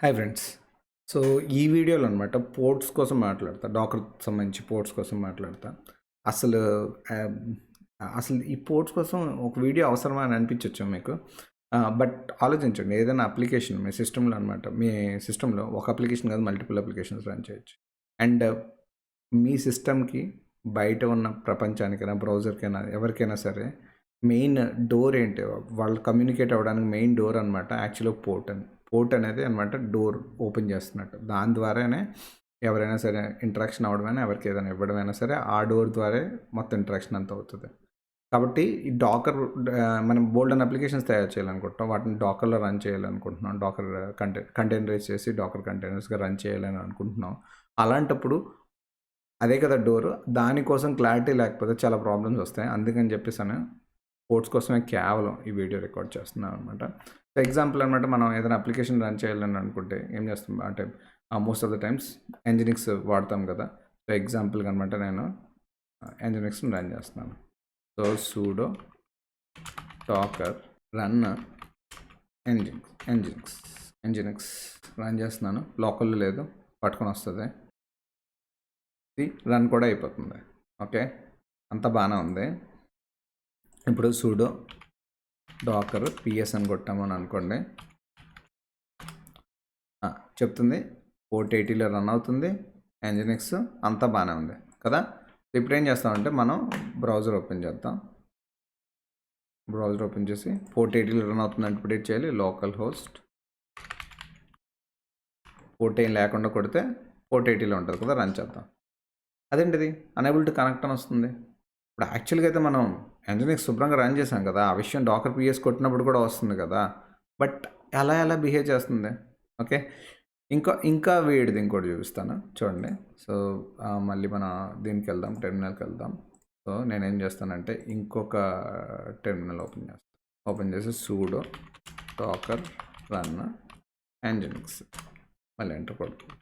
Hi friends. So, ఈ వీడియోలో అనమాట పోర్ట్స్ కోసం మాట్లాడతా. డాకర్‌కి సంబంధించి పోర్ట్స్ కోసం మాట్లాడతా. అసలు ఆహ్, అసలు ఈ పోర్ట్స్ కోసం ఒక వీడియో అవసరమా అని అనిపించొచ్చు మీకు. బట్ ఆలోచించండి. ఏదైనా అప్లికేషన్ మీ సిస్టమ్‌లో అనమాట. మీ సిస్టమ్‌లో ఒక అప్లికేషన్ కాదు మల్టిపుల్ అప్లికేషన్స్ రన్ చేయొచ్చు. అండ్ మీ సిస్టమ్‌కి బయట ఉన్న ప్రపంచానికైనా, బ్రౌజర్‌కైనా ఎవరికైనా సరే మెయిన్ డోర్ ఏంటి? వాళ్ళు కమ్యూనికేట్ అవ్వడానికి మెయిన్ డోర్ అనమాట యాక్చువల్‌గా పోర్ట్ అని. పోర్ట్ అనేది అనమాట డోర్ ఓపెన్ చేస్తున్నట్టు. దాని ద్వారానే ఎవరైనా సరే ఇంటరాక్షన్ అవ్వడమైనా, ఎవరికి ఏదైనా ఇవ్వడమైనా సరే ఆ డోర్ ద్వారే మొత్తం ఇంటరాక్షన్ అంతా అవుతది. కాబట్టి ఈ డాకర్ మనం బోల్డెన్ అప్లికేషన్స్ తయారు చేయాలనుకుంటున్నాం. వాటిని డాకర్‌లో రన్ చేయాలనుకుంటున్నాం. డాకర్ కంటైనరైజ్ చేసి డాకర్ కంటైనర్స్‌గా రన్ చేయాలని అనుకుంటున్నాం. అలాంటప్పుడు అదే కదా డోరు. దానికోసం క్లారిటీ లేకపోతే చాలా ప్రాబ్లమ్స్ వస్తాయి. అందుకని చెప్పేసని పోర్ట్స్ కోసమే కేవలం ఈ వీడియో రికార్డ్ చేస్తున్నాను అనమాట. సో ఎగ్జాంపుల్ అనమాట మనం ఏదైనా అప్లికేషన్ రన్ చేయాలని అనుకుంటే ఏం చేస్తాం అంటే most of the times nginx వాడతాం కదా. సో ఎగ్జాంపుల్గా అనమాట నేను ఎంజినిక్స్ని రన్ చేస్తున్నాను. So sudo docker run nginx run చేస్తున్నాను. లోకల్లో లేదు, పట్టుకొని వస్తుంది. రన్ కూడా అయిపోతుంది. ఓకే, అంతా బాగానే ఉంది. ఇప్పుడు సూడో డాకర్ పిఎస్ అని కొట్టాము అని అనుకోండి, చెప్తుంది పోర్ట్ 80లో రన్ అవుతుంది ఎంజినిక్స్, అంతా బాగానే ఉంది కదా. ఇప్పుడు ఏం చేస్తామంటే మనం బ్రౌజర్ ఓపెన్ చేద్దాం. బ్రౌజర్ ఓపెన్ చేసి పోర్ట్ 80లో రన్ అవుతుందని ప్రిడిక్ట్ చేయాలి. లోకల్ హోస్ట్ పోర్ట్ ఏం లేకుండా కొడితే పోర్ట్ 80లో ఉంటుంది కదా, రన్ చేద్దాం. అదేంటిది అనేబుల్ టు కనెక్ట్ అని వస్తుంది. ఇప్పుడు యాక్చువల్గా అయితే మనం ఎంజినిక్స్ శుభ్రంగా రన్ చేసాం కదా, ఆ విషయం డాకర్ పిఎస్ కొట్టినప్పుడు కూడా వస్తుంది కదా. బట్ ఎలా బిహేవ్ చేస్తుంది? ఓకే, ఇంకా వేడిది ఇంకోటి చూపిస్తాను చూడండి. సో మళ్ళీ మన దీనికి వెళ్దాం, టెర్మినల్కి వెళ్దాం. సో నేనేం చేస్తానంటే ఇంకొక టెర్మినల్ ఓపెన్ చేసి సూడో డాకర్ రన్ ఎంజినిక్స్ మళ్ళీ ఎంటర్ కొడుతుంది.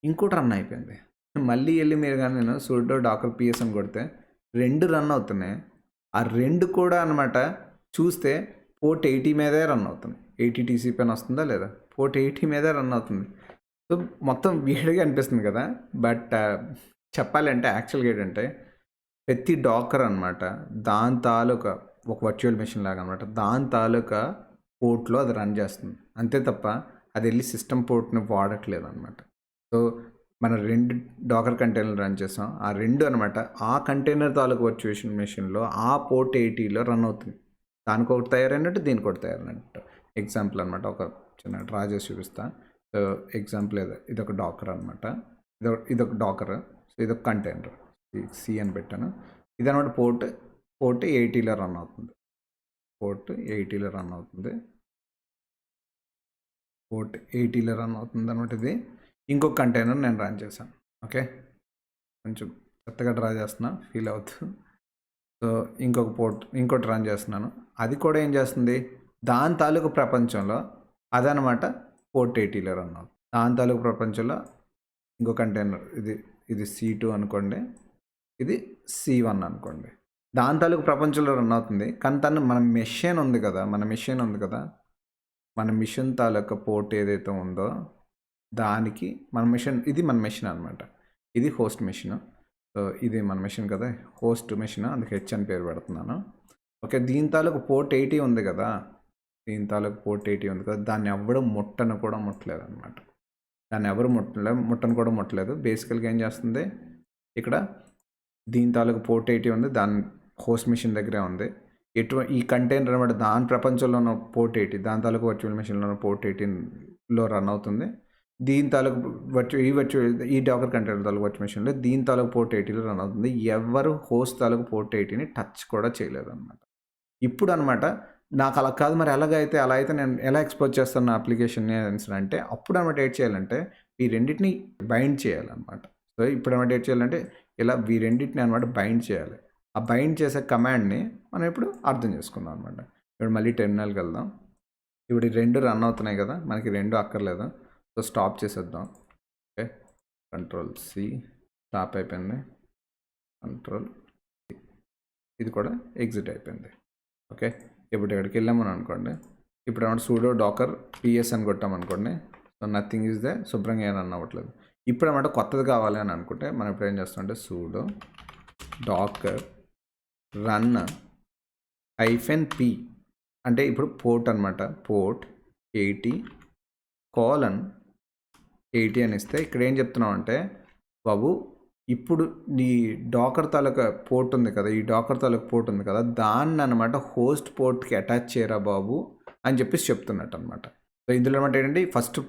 ఇంకోటి రన్ అయిపోయింది. మళ్ళీ వెళ్ళి మీరు కానీ నేను సూడో డాకర్ పిఎస్ అని కొడితే 2 రన్ అవుతున్నాయి. ఆ 2 కూడా అనమాట చూస్తే పోర్ట్ 80 మీదే రన్ అవుతుంది. 80 టీసీపీ అని వస్తుందా లేదా? పోర్ట్ 80 మీదే రన్ అవుతుంది. సో మొత్తం వీడిగా అనిపిస్తుంది కదా. బట్ చెప్పాలంటే యాక్చువల్గా ఏంటంటే ప్రతి డాకర్ అనమాట దాని తాలూకా ఒక వర్చువల్ మెషిన్ లాగా అనమాట, దాని తాలూకా పోర్ట్లో అది రన్ చేస్తుంది. అంతే తప్ప అది వెళ్ళి సిస్టమ్ పోర్ట్ని వాడట్లేదు అనమాట. సో మనం 2 డాకర్ కంటైనర్లు రన్ చేస్తాం. ఆ 2 అనమాట ఆ కంటైనర్ తాలూకు వర్చువల్ మెషిన్లో ఆ పోర్ట్ 80లో రన్ అవుతుంది. దానికొకటి తయారైనట్టు, దీనికొకటి తయారైనట్టు. ఎగ్జాంపుల్ అనమాట, ఒక చిన్న డ్రా చేసి చూపిస్తా. సో ఎగ్జాంపుల్ ఇదొక డాకర్ అనమాట. ఇదొక డాకర్. సో ఇదొక కంటైనర్ సి అని పెట్టాను. ఇదనమాట పోర్ట్ 80లో రన్ అవుతుంది. పోర్ట్ 80లో రన్ అవుతుంది. పోర్ట్ 80లో రన్ అవుతుంది అనమాట. ఇది ఇంకొక కంటైనర్ నేను రన్ చేశాను. ఓకే, కొంచెం కొత్తగా డ్రా చేస్తున్నా, ఫీల్ అవుతూ. సో ఇంకోటి రన్ చేస్తున్నాను. అది కూడా ఏం చేస్తుంది, దాని తాలూకు ప్రపంచంలో అదనమాట పోర్ట్ 80లో రన్ అవుతుంది. దాని తాలూకు ప్రపంచంలో ఇంకో కంటైనర్ ఇది C2 అనుకోండి, ఇది C1 అనుకోండి. దాని తాలూకు ప్రపంచంలో రన్ అవుతుంది. కానీ మన మెషిన్ ఉంది కదా, మన మిషన్ తాలూకా పోర్ట్ ఏదైతే ఉందో దానికి మన మెషిన్ అనమాట. ఇది హోస్ట్ మెషిన్. సో ఇది మన మెషిన్ కదా, హోస్ట్ మెషిన్, అందుకే హెచ్ అని పేరు పెడుతున్నాను. ఓకే, దీని తాలూకు పోర్ట్ 80 ఉంది కదా, దాన్ని ఎవడు ముట్టలేదు అనమాట. దాన్ని ఎవరు ముట్టలేదు. బేసికల్గా ఏం చేస్తుంది, ఇక్కడ దీని తాలూకు పోర్ట్ 80 ఉంది, దాని హోస్ట్ మెషిన్ దగ్గరే ఉంది. ఈ కంటైనర్ అనమాట దాని ప్రపంచంలో ఉన్న పోర్ట్ 80, దాని తాలూకు వర్చువల్ మెషిన్లో ఉన్న పోర్ట్ 18లో రన్ అవుతుంది. దీని తాలూకు ఈ డాకర్ కంటైనర్ తాలూకు వర్చువల్ మెషిన్లో దీని తాలూకు పోర్ట్ 80లో రన్ అవుతుంది. ఎవరు హోస్ట్ తాలూకు పోర్ట్ 80ని టచ్ కూడా చేయలేదు అనమాట. ఇప్పుడు అనమాట నాకు అలా కాదు, మరి అలా అయితే నేను ఎలా ఎక్స్పోజ్ చేస్తాను నా అప్లికేషన్ని అంటే అప్పుడు అనమాట ఏం చేయాలంటే ఈ రెండింటిని బైండ్ చేయాలన్నమాట. సో ఇప్పుడు అనమాట ఏం చేయాలంటే ఇలా ఈ రెండింటిని అనమాట బైండ్ చేయాలి. ఆ బైండ్ చేసే కమాండ్ని మనం ఇప్పుడు అర్థం చేసుకుందాం అనమాట. ఇప్పుడు మళ్ళీ టెర్మినల్కి వెళ్దాం. ఇప్పుడు ఈ 2 రన్ అవుతున్నాయి కదా, మనకి 2 అక్కర్లేదు. సో స్టాప్ చేసేద్దాం. ఓకే, Ctrl+C, స్టాప్ అయిపోయింది. Ctrl+C, ఇది కూడా ఎగ్జిట్ అయిపోయింది. ఓకే, ఇప్పుడు ఇక్కడికి వెళ్ళామని అనుకోండి. ఇప్పుడు ఏమన్నా సూడో డాకర్ పిఎస్ అని కొట్టామనుకోండి, సో నథింగ్ ఈజ్ దే, శుభ్రంగా ఏమన్నా అవ్వట్లేదు. ఇప్పుడు అనమాట కొత్తది కావాలి అని అనుకుంటే మనం ఇప్పుడు ఏం చేస్తామంటే సూడో డాకర్ రన్ -p అంటే ఇప్పుడు పోర్ట్ అనమాట, పోర్ట్ 80:80 అని ఇస్తే ఇక్కడ ఏం చెప్తున్నాం అంటే, బాబు ఇప్పుడు నీ డాకర్ తాలూకా పోర్ట్ ఉంది కదా, ఈ డాకర్ తాలూకా పోర్ట్ ఉంది కదా, దాన్ని అనమాట హోస్ట్ పోర్ట్కి అటాచ్ చేయరా బాబు అని చెప్పేసి చెప్తున్నట్టు అనమాట. సో ఇందులో అనమాట ఏంటంటే ఫస్ట్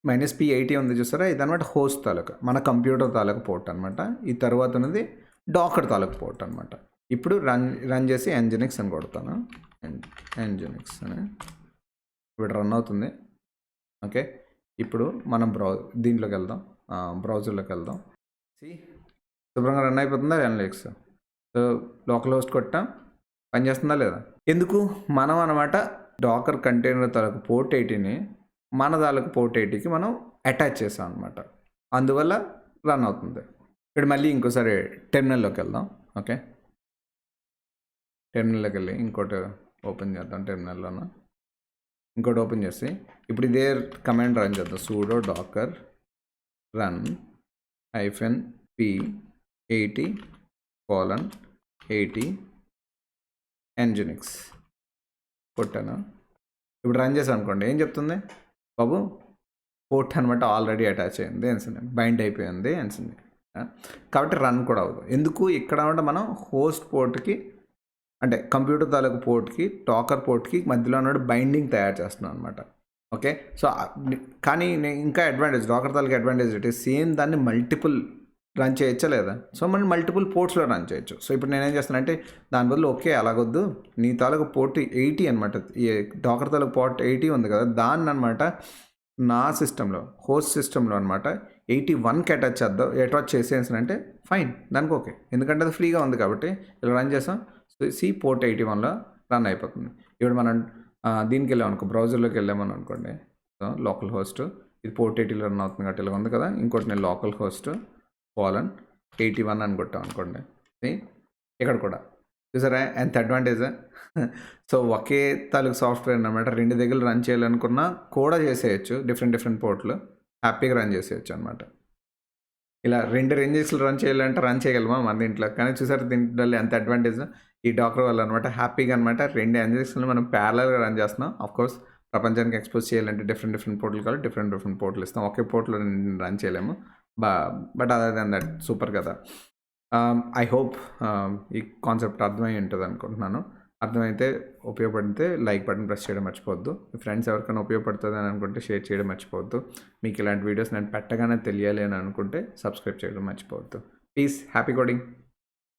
-p80 ఉంది చూసారా, ఇది అనమాట హోస్ట్ తాలూకా మన కంప్యూటర్ తాలూకా పోర్ట్ అనమాట. ఈ తర్వాత ఉన్నది డాకర్ తాలూకా పోర్ట్ అనమాట. ఇప్పుడు రన్ చేసి ఎంజినిక్స్ అని కొడతాను, ఎంజినిక్స్ అని ఇప్పుడు రన్ అవుతుంది. ఓకే, ఇప్పుడు మనం దీంట్లోకి వెళ్దాం, బ్రౌజర్లోకి వెళ్దాం. శుభ్రంగా రన్ అయిపోతుందా ఎన్లిక్స్. సో లోకల్ హోస్ట్ కొట్టాం, పనిచేస్తుందా లేదా. ఎందుకు మనం అనమాట డాకర్ కంటైనర్ తాలూకు పోర్ట్ 80ని మన తాలూకు పోర్ట్ 80కి మనం అటాచ్ చేసాం అనమాట, అందువల్ల రన్ అవుతుంది. ఇప్పుడు మళ్ళీ ఇంకోసారి టెర్మినల్లోకి వెళ్దాం. ఓకే, టెర్మినల్లోకి వెళ్ళి ఇంకోటి ఓపెన్ చేద్దాం. టెర్మినల్లోన ఇంకోటి ఓపెన్ చేసి ఇప్పుడు ఇదే కమాండ్ రన్ చేద్దాం, sudo docker run -p80:80 nginx కొట్టాను. ఇప్పుడు రన్ చేసాను అనుకోండి, ఏం చెప్తుంది బాబు, పోర్ట్ అనమాట ఆల్రెడీ అటాచ్ అయింది అనిసింది, బైండ్ అయిపోయింది అనిసింది. కాబట్టి రన్ కూడా అవ్వదు. ఎందుకు ఇక్కడ అంటే మనం హోస్ట్ పోర్ట్కి అంటే కంప్యూటర్ తాలూకు పోర్ట్కి డాకర్ పోర్ట్కి మధ్యలో ఉన్నాడు బైండింగ్ తయారు చేస్తున్నాను అనమాట. ఓకే, సో కానీ ఇంకా అడ్వాంటేజ్, డాకర్ తాలూకు అడ్వాంటేజ్ ఏంటి, సేమ్ దాన్ని మల్టిపుల్ రన్ చేయొచ్చా లేదా. సో మనం మల్టిపుల్ పోర్ట్స్లో రన్ చేయొచ్చు. సో ఇప్పుడు నేనేం చేస్తానంటే దాని బదులు ఓకే అలాగొద్దు, నీ తాలూకు పోర్ట్ 80 అనమాట, ఈ డాకర్ తాలూకు పోర్ట్ 80 ఉంది కదా, దాన్ని అనమాట నా సిస్టంలో హోస్ట్ సిస్టంలో అనమాట 81కి అటాచ్ చేసేసానంటే ఫైన్, దానికి ఓకే, ఎందుకంటే అది ఫ్రీగా ఉంది కాబట్టి ఇలా రన్ చేసాం. సో పోర్ట్ 81లో రన్ అయిపోతుంది. ఇప్పుడు మనం దీనికి వెళ్ళామనుకో, బ్రౌజర్లోకి వెళ్ళామని అనుకోండి, సో లోకల్ హోస్ట్ ఇది పోర్ట్ 80లో రన్ అవుతుంది కాబట్టి ఇలా ఉంది కదా. ఇంకోటి నేను లోకల్ హోస్ట్ :81 అని కొట్టాం అనుకోండి, ఇక్కడ కూడా చూసారా ఎంత అడ్వాంటేజ్. సో ఒకే తాలూకు సాఫ్ట్వేర్ అనమాట రెండు దగ్గర రన్ చేయాలనుకున్నా కూడా చేసేయచ్చు, డిఫరెంట్ పోర్ట్లు హ్యాపీగా రన్ చేసేయచ్చు అనమాట. ఇలా రెండు రేంజెస్లో రన్ చేయాలంటే రన్ చేయగలమా మన దీంట్లో, కానీ చూసారు దీంట్లో ఎంత అడ్వాంటేజ్ ఈ డాకర్ వల్ల అనమాట. హ్యాపీగా అనమాట రెండు ఎంజిన్స్ని మనం ప్యారలల్గా రన్ చేస్తున్నాం. ఆఫ్కోర్స్ ప్రపంచానికి ఎక్స్పోజ్ చేయాలంటే డిఫరెంట్ పోర్ట్లు కావాలి, డిఫరెంట్ పోర్ట్లు ఇస్తాం, ఒకే పోర్ట్లో రన్ చేయలేము. But other than that super కదా. ఐ హోప్ ఈ కాన్సెప్ట్ అర్థమై ఉంటుంది అనుకుంటున్నాను. అర్థమైతే ఉపయోగపడితే లైక్ బటన్ ప్రెస్ చేయడం మర్చిపోవద్దు. మీ ఫ్రెండ్స్ ఎవరికైనా ఉపయోగపడుతుంది అని అనుకుంటే షేర్ చేయడం మర్చిపోవద్దు. మీకు ఇలాంటి వీడియోస్ నేను పెట్టగానే తెలియాలి అని అనుకుంటే సబ్స్క్రైబ్ చేయడం మర్చిపోవద్దు. Please, happy coding.